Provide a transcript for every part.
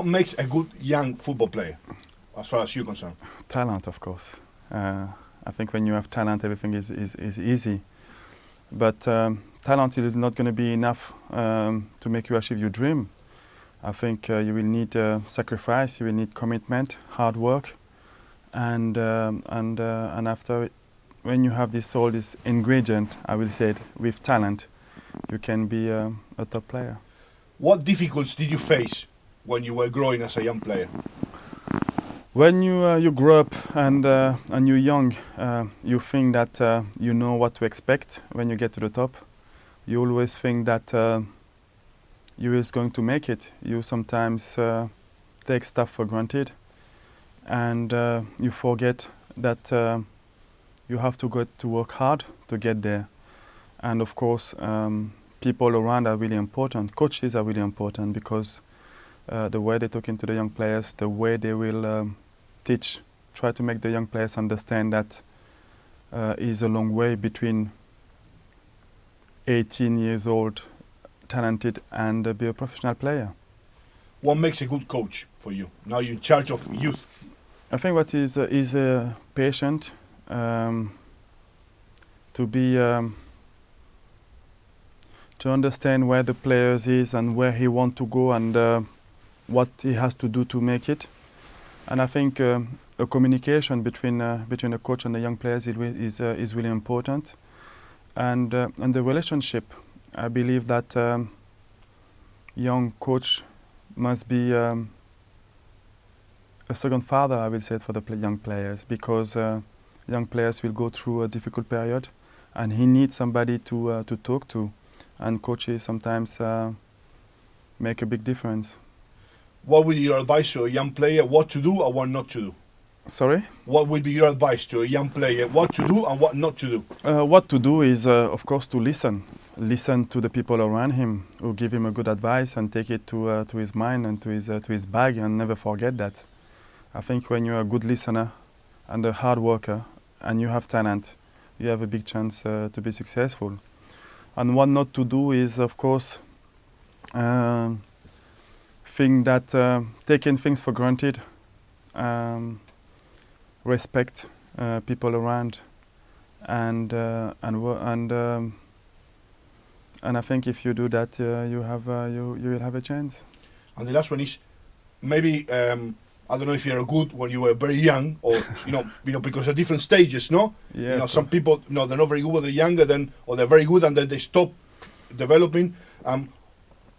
What makes a good young football player, as far as you're concerned? Talent, of course. I think when you have talent, everything is easy. But talent is not going to be enough to make you achieve your dream. I think you will need sacrifice, you will need commitment, hard work, and after, when you have all this ingredient, I will say it, with talent, you can be a top player. What difficulties did you face when you were growing as a young player? When you grow up and you're young, you think that you know what to expect when you get to the top. You always think that you is going to make it. You sometimes take stuff for granted, and you forget that you have to go to work hard to get there. And of course, people around are really important. Coaches are really important, because the way they talk to the young players, the way they will teach, try to make the young players understand that is a long way between 18 years old, talented, and be a professional player. What makes a good coach for you? Now you're in charge of youth. I think what is patient, to be to understand where the players is and where he want to go, and what he has to do to make it. And I think a communication between the coach and the young players is really important. And the relationship, I believe that young coach must be a second father, I will say, for the young players, because young players will go through a difficult period, and he needs somebody to talk to, and coaches sometimes make a big difference. What would be your advice to a young player, what to do and what not to do? Sorry? What would be your advice to a young player, what to do and what not to do? What to do is, of course, to listen. Listen to the people around him who give him a good advice, and take it to his mind and to his bag, and never forget that. I think when you're a good listener and a hard worker and you have talent, you have a big chance to be successful. And what not to do is, of course, think that taking things for granted, respect people around, and I think if you do that, you will have a chance. And the last one is, maybe I don't know if you're good when you were very young, or you know, because of different stages, no? Yeah. You know, some people, they're not very good when they're younger, or they're very good and then they stop developing.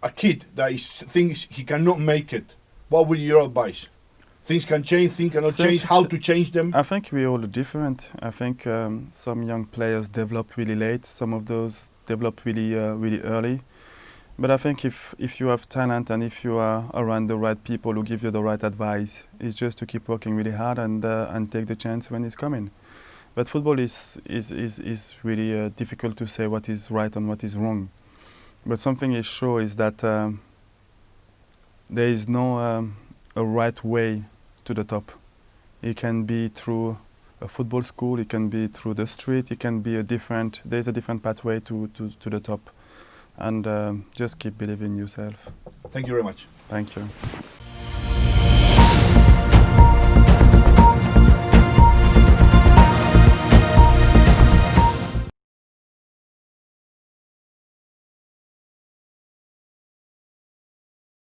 A kid that thinks he cannot make it, what would be your advice? Things can change, things cannot change. How to change them? I think we're all different. I think some young players develop really late. Some of those develop really early. But I think if you have talent, and if you are around the right people who give you the right advice, it's just to keep working really hard and take the chance when it's coming. But football is really difficult to say what is right and what is wrong. But something is sure is that there is no a right way to the top. It can be through a football school, it can be through the street, it can be there's a different pathway to the top. And just keep believing in yourself. Thank you very much. Thank you.